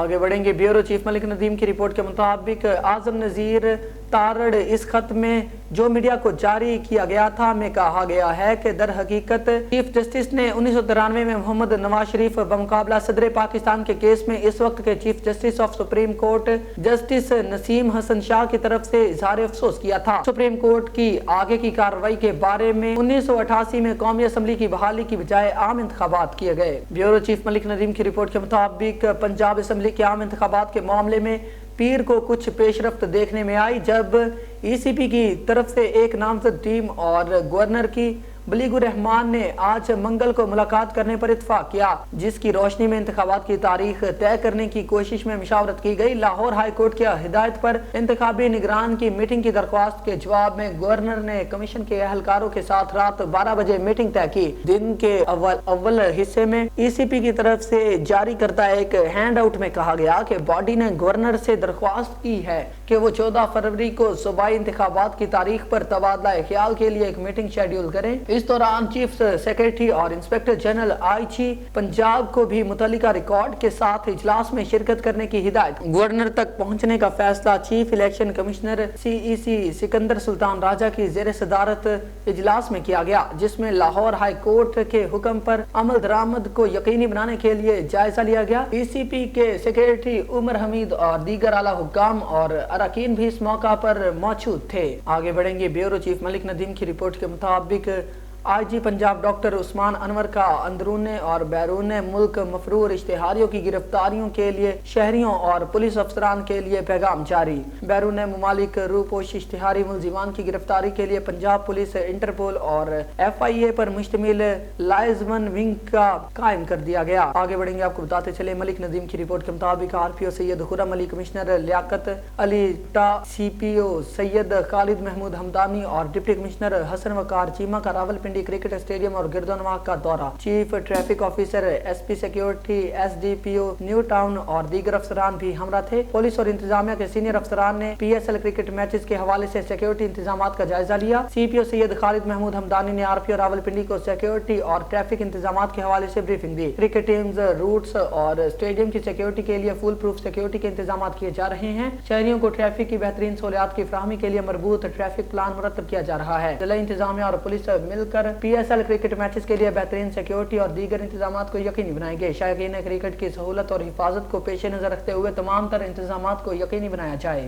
آگے بڑھیں گے۔ بیورو چیف ملک ندیم کی رپورٹ کے مطابق اعظم نذیر تارڑ اس خط میں جو میڈیا کو جاری کیا گیا تھا میں کہا گیا ہے کہ در حقیقت چیف جسٹس نے 1993 میں محمد نواز شریف بمقابلہ صدر پاکستان کے کیس میں اس وقت کے chief justice of supreme court justice Nasim Hasan Shah کی طرف سے اظہار افسوس کیا تھا۔ سپریم کورٹ کی آگے کی کارروائی کے بارے میں 1988 میں قومی اسمبلی کی بحالی کی بجائے عام انتخابات کیے گئے۔ بیورو چیف ملک ندیم کی رپورٹ کے مطابق پنجاب اسمبلی کے عام انتخابات کے معاملے میں پیر کو کچھ پیش رفت دیکھنے میں آئی جب ای سی پی کی طرف سے ایک نامزد ٹیم اور گورنر کی بلیغ الرحمان نے آج منگل کو ملاقات کرنے پر اتفاق کیا، جس کی روشنی میں انتخابات کی تاریخ طے کرنے کی کوشش میں مشاورت کی گئی۔ لاہور ہائی کورٹ کی ہدایت پر انتخابی نگران کی میٹنگ کی درخواست کے جواب میں گورنر نے کمیشن کے اہلکاروں کے ساتھ رات 12 بجے میٹنگ طے کی۔ دن کے اول حصے میں ای سی پی کی طرف سے جاری کردہ ایک ہینڈ آؤٹ میں کہا گیا کہ باڈی نے گورنر سے درخواست کی ہے کہ وہ 14 فروری کو صوبائی انتخابات کی تاریخ پر تبادلہ خیال کے لیے ایک میٹنگ شیڈیول کریں۔ اس دوران چیف سیکریٹری اور انسپیکٹر جنرل آئی جی پنجاب کو بھی متعلقہ ریکارڈ کے ساتھ اجلاس میں شرکت کرنے کی ہدایت۔ گورنر تک پہنچنے کا فیصلہ چیف الیکشن کمشنر سی ای سی سکندر سلطان راجہ کی زیر صدارت اجلاس میں کیا گیا، جس میں لاہور ہائی کورٹ کے حکم پر عمل درآمد کو یقینی بنانے کے لیے جائزہ لیا گیا۔ ای سی پی کے سیکریٹری عمر حمید اور دیگر اعلیٰ حکام اور اراکین بھی اس موقع پر موجود تھے۔ آگے بڑھیں گے۔ بیورو چیف ملک ندیم کی رپورٹ کے مطابق آئی جی پنجاب ڈاکٹر عثمان انور کا اندرون اور بیرون ملک مفرور اشتہاریوں کی گرفتاریوں کے لیے شہریوں اور پولیس افسران کے لیے پیغام جاری۔ بیرون ممالک روپوش اشتہاری ملزمان کی گرفتاری کے لیے پنجاب پولیس انٹرپول اور ایف آئی اے پر مشتمل لائزمن ونگ کا قائم کر دیا گیا۔ آگے بڑھیں گے۔ آپ کو بتاتے چلے ملک ندیم کی رپورٹ کے مطابق R P O Syed Khurram Ali, commissioner Liaquat Ali ٹا، C P O Syed Khalid Mehmood Hamdani اور ڈپٹی کمشنر حسن وقار چیمہ کا راولپنڈی کرکٹ اسٹیڈیم اور گردونواں کا دورہ۔ Chief traffic officer, S P security, S D P O New Town اور دیگر افسران بھی ہمراہ تھے۔ پولیس اور انتظامیہ کے سینئر افسران نے P S L cricket matches کے حوالے سے سیکیورٹی انتظامات کا جائزہ لیا۔ سی پی او سید خالد محمود ہمدانی نے آر پی او راولپنڈی کو سیکیورٹی اور ٹریفک انتظامات کے حوالے سے بریفنگ دی۔ کرکٹ ٹیمز، روٹس اور اسٹیڈیم کی سیکیورٹی کے لیے فول پروف سیکیورٹی کے انتظامات کیے جا رہے ہیں۔ شہریوں کو ٹریفک کی بہترین سہولیات کی فراہمی کے لیے مربوط ٹریفک پلان مرتب کیا جا رہا ہے۔ ضلعی انتظامیہ اور پولیس مل کر P S L cricket matches کے لیے بہترین سیکیورٹی اور دیگر انتظامات کو یقینی بنائیں گے۔ شائقین کرکٹ کی سہولت اور حفاظت کو پیش نظر رکھتے ہوئے تمام تر انتظامات کو یقینی بنایا جائے۔